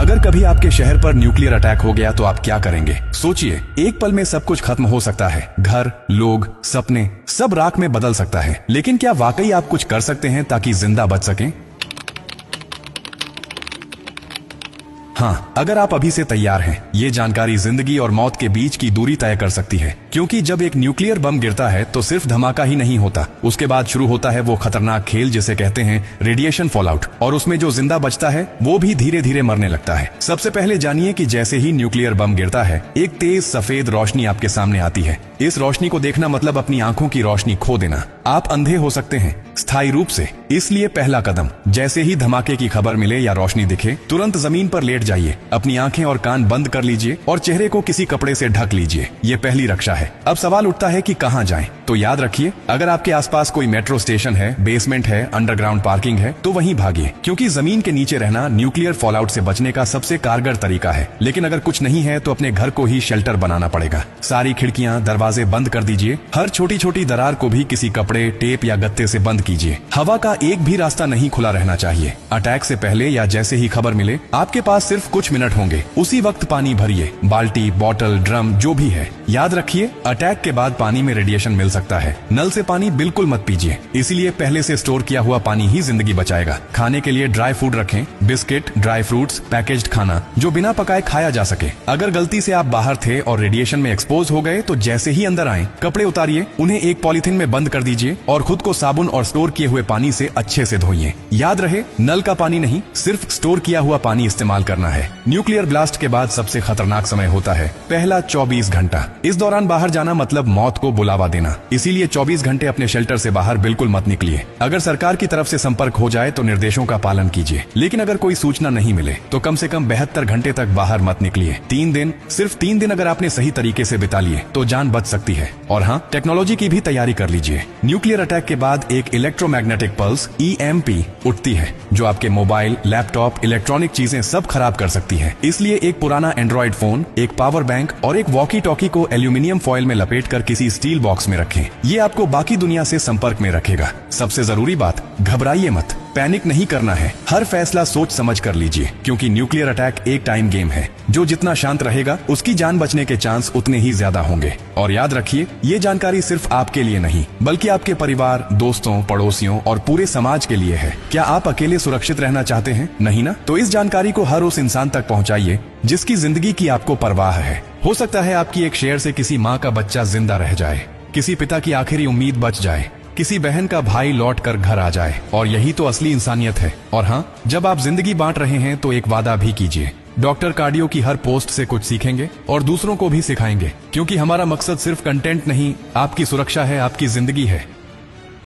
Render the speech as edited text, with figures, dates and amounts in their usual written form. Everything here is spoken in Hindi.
अगर कभी आपके शहर पर न्यूक्लियर अटैक हो गया तो आप क्या करेंगे? सोचिए, एक पल में सब कुछ खत्म हो सकता है। घर, लोग, सपने, सब राख में बदल सकता है। लेकिन क्या वाकई आप कुछ कर सकते हैं ताकि जिंदा बच सकें? हाँ, अगर आप अभी से तैयार हैं, ये जानकारी जिंदगी और मौत के बीच की दूरी तय कर सकती है। क्योंकि जब एक न्यूक्लियर बम गिरता है तो सिर्फ धमाका ही नहीं होता, उसके बाद शुरू होता है वो खतरनाक खेल जिसे कहते हैं रेडिएशन फॉलआउट। और उसमें जो जिंदा बचता है वो भी धीरे धीरे मरने लगता है। सबसे पहले जानिए कि जैसे ही न्यूक्लियर बम गिरता है, एक तेज सफेद रोशनी आपके सामने आती है। इस रोशनी को देखना मतलब अपनी आंखों की रोशनी खो देना। आप अंधे हो सकते हैं स्थायी रूप से। इसलिए पहला कदम, जैसे ही धमाके की खबर मिले या रोशनी दिखे, तुरंत जमीन पर लेट जाइए, अपनी आंखें और कान बंद कर लीजिए और चेहरे को किसी कपड़े से ढक लीजिए। ये पहली रक्षा है। अब सवाल उठता है कि कहां जाएं? तो याद रखिए, अगर आपके आसपास कोई मेट्रो स्टेशन है, बेसमेंट है, अंडरग्राउंड पार्किंग है, तो वहीं भागिए, क्योंकि जमीन के नीचे रहना न्यूक्लियर फॉलआउट से बचने का सबसे कारगर तरीका है। लेकिन अगर कुछ नहीं है तो अपने घर को ही शेल्टर बनाना पड़ेगा। सारी खिड़कियां, दरवाजे बंद कर दीजिए। हर छोटी छोटी दरार को भी किसी कपड़े, टेप या गत्ते से बंद कीजिए। हवा का एक भी रास्ता नहीं खुला रहना चाहिए। अटैक से पहले या जैसे ही खबर मिले, आपके पास सिर्फ कुछ मिनट होंगे। उसी वक्त पानी भरिए, बाल्टी, बोतल, ड्रम, जो भी है। याद रखिए, अटैक के बाद पानी में रेडिएशन मिल सकता है। नल से पानी बिल्कुल मत पीजिए, इसीलिए पहले से स्टोर किया हुआ पानी ही जिंदगी बचाएगा। खाने के लिए ड्राई फूड रखें, बिस्किट, ड्राई फ्रूट्स, पैकेज्ड खाना जो बिना पकाए खाया जा सके। अगर गलती से आप बाहर थे और रेडिएशन में एक्सपोज हो गए तो जैसे ही अंदर आए, कपड़े उतारिए, उन्हें एक पॉलिथीन में बंद कर दीजिए और खुद को साबुन और स्टोर किए हुए पानी से अच्छे से धोइए। याद रहे, नल का पानी नहीं, सिर्फ स्टोर किया हुआ पानी इस्तेमाल करना है। न्यूक्लियर ब्लास्ट के बाद सबसे खतरनाक समय होता है पहला 24 घंटा। इस दौरान बाहर जाना मतलब मौत को बुलावा देना। इसीलिए 24 घंटे अपने शेल्टर से बाहर बिल्कुल मत निकलिए। अगर सरकार की तरफ से संपर्क हो जाए तो निर्देशों का पालन कीजिए। लेकिन अगर कोई सूचना नहीं मिले तो कम से कम 72 घंटे तक बाहर मत निकलिए। 3 दिन, सिर्फ 3 दिन अगर आपने सही तरीके से बिता लिए तो जान बच सकती है। और हाँ, टेक्नोलॉजी की भी तैयारी कर लीजिए। न्यूक्लियर अटैक के बाद एक इलेक्ट्रोमैग्नेटिक पल्स EMP उठती है, जो आपके मोबाइल, लैपटॉप, इलेक्ट्रॉनिक चीजें सब खराब कर सकती है। इसलिए एक पुराना एंड्रॉइड फोन, एक पावर बैंक और एक वॉकी टॉकी को एल्यूमिनियम फॉइल में लपेटकर किसी स्टील बॉक्स में रखें। ये आपको बाकी दुनिया से संपर्क में रखेगा। सबसे जरूरी बात, घबराइए मत, पैनिक नहीं करना है। हर फैसला सोच समझ कर लीजिए, क्योंकि न्यूक्लियर अटैक एक टाइम गेम है। जो जितना शांत रहेगा, उसकी जान बचने के चांस उतने ही ज्यादा होंगे। और याद रखिए, ये जानकारी सिर्फ आपके लिए नहीं, बल्कि आपके परिवार, दोस्तों, पड़ोसियों और पूरे समाज के लिए है। क्या आप अकेले सुरक्षित रहना चाहते हैं? नहीं ना? तो इस जानकारी को हर उस इंसान तक पहुंचाइए जिसकी जिंदगी की आपको परवाह है। हो सकता है आपकी एक शेयर से किसी माँ का बच्चा जिंदा रह जाए, किसी पिता की आखिरी उम्मीद बच जाए, किसी बहन का भाई लौट कर घर आ जाए। और यही तो असली इंसानियत है। और हाँ, जब आप जिंदगी बांट रहे हैं तो एक वादा भी कीजिए। डॉक्टर कार्डियो की हर पोस्ट से कुछ सीखेंगे और दूसरों को भी सिखाएंगे, क्योंकि हमारा मकसद सिर्फ कंटेंट नहीं, आपकी सुरक्षा है, आपकी जिंदगी है।